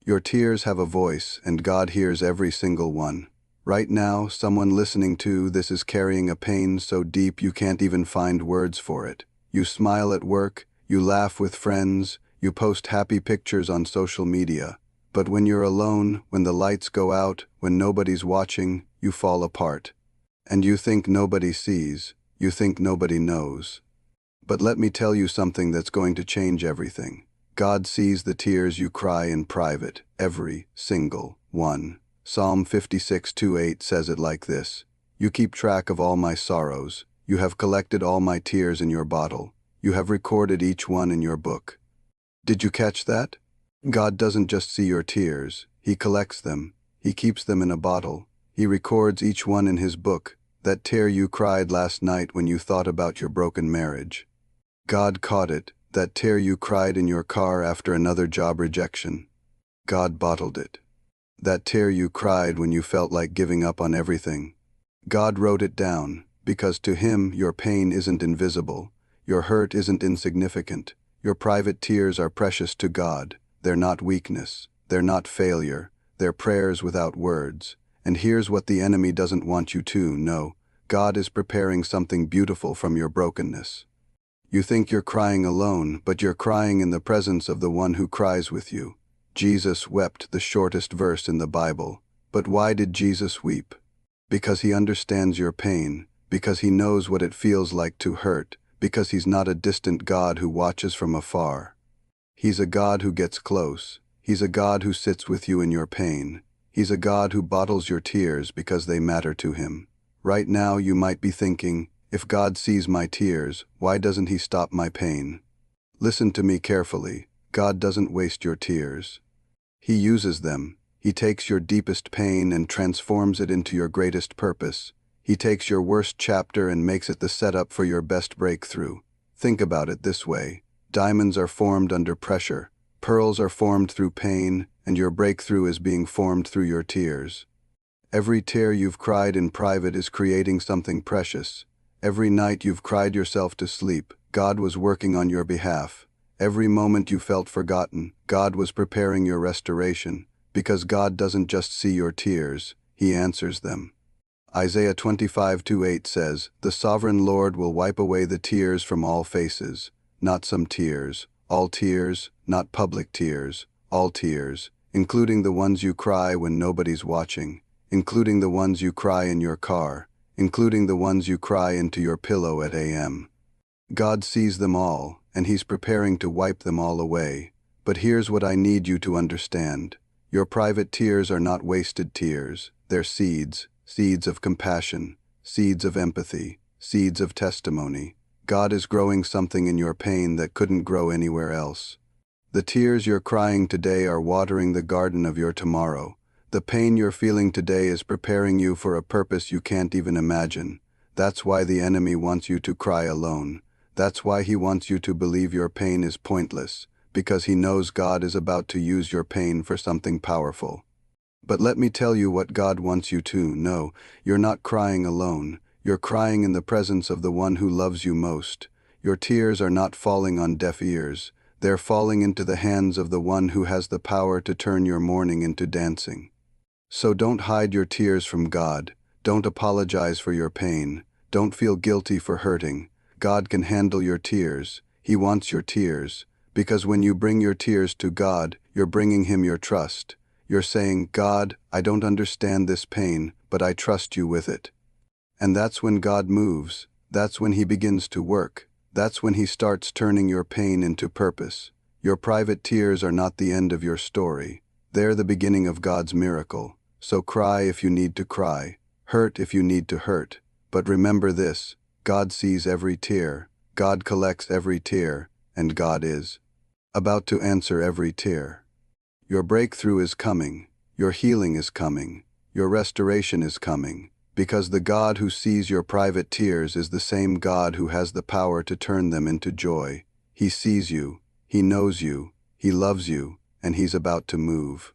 Your tears have a voice, and God hears every single one. Right now, someone listening to this is carrying a pain so deep you can't even find words for it. You smile at work, you laugh with friends, you post happy pictures on social media. But when you're alone, when the lights go out, when nobody's watching, you fall apart. And you think nobody sees, you think nobody knows. But let me tell you something that's going to change everything. God sees the tears you cry in private, every single one. Psalm 56:8 says it like this: You keep track of all my sorrows. You have collected all my tears in your bottle. You have recorded each one in your book. Did you catch that? God doesn't just see your tears. He collects them. He keeps them in a bottle. He records each one in his book. That tear you cried last night when you thought about your broken marriage. God caught it. That tear you cried in your car after another job rejection. God bottled it. That tear you cried when you felt like giving up on everything. God wrote it down, because to him your pain isn't invisible. Your hurt isn't insignificant. Your private tears are precious to God. They're not weakness. They're not failure. They're prayers without words. And here's what the enemy doesn't want you to know. God is preparing something beautiful from your brokenness. You think you're crying alone, but you're crying in the presence of the one who cries with you. Jesus wept, the shortest verse in the Bible. But why did Jesus weep? Because he understands your pain, because he knows what it feels like to hurt, because he's not a distant God who watches from afar. He's a God who gets close. He's a God who sits with you in your pain. He's a God who bottles your tears because they matter to him. Right now you might be thinking, if God sees my tears, why doesn't he stop my pain? Listen to me carefully. God doesn't waste your tears. He uses them. He takes your deepest pain and transforms it into your greatest purpose. He takes your worst chapter and makes it the setup for your best breakthrough. Think about it this way. Diamonds are formed under pressure. Pearls are formed through pain, and your breakthrough is being formed through your tears. Every tear you've cried in private is creating something precious. Every night you've cried yourself to sleep, God was working on your behalf. Every moment you felt forgotten, God was preparing your restoration. Because God doesn't just see your tears, he answers them. Isaiah 25:8 says, The sovereign Lord will wipe away the tears from all faces. Not some tears, all tears, not public tears, all tears, including the ones you cry when nobody's watching, including the ones you cry in your car, including the ones you cry into your pillow at a.m. God sees them all, and he's preparing to wipe them all away. But here's what I need you to understand. Your private tears are not wasted tears. They're seeds, seeds of compassion, seeds of empathy, seeds of testimony. God is growing something in your pain that couldn't grow anywhere else. The tears you're crying today are watering the garden of your tomorrow. The pain you're feeling today is preparing you for a purpose you can't even imagine. That's why the enemy wants you to cry alone. That's why he wants you to believe your pain is pointless, because he knows God is about to use your pain for something powerful. But let me tell you what God wants you to know. You're not crying alone. You're crying in the presence of the one who loves you most. Your tears are not falling on deaf ears. They're falling into the hands of the one who has the power to turn your mourning into dancing. So don't hide your tears from God. Don't apologize for your pain. Don't feel guilty for hurting. God can handle your tears. He wants your tears. Because when you bring your tears to God, you're bringing him your trust. You're saying, God, I don't understand this pain, but I trust you with it. And that's when God moves. That's when he begins to work. That's when he starts turning your pain into purpose. Your private tears are not the end of your story. They're the beginning of God's miracle. So cry if you need to cry. Hurt if you need to hurt. But remember this, God sees every tear. God collects every tear. And God is about to answer every tear. Your breakthrough is coming. Your healing is coming. Your restoration is coming. Because the God who sees your private tears is the same God who has the power to turn them into joy. He sees you. He knows you. He loves you. And he's about to move.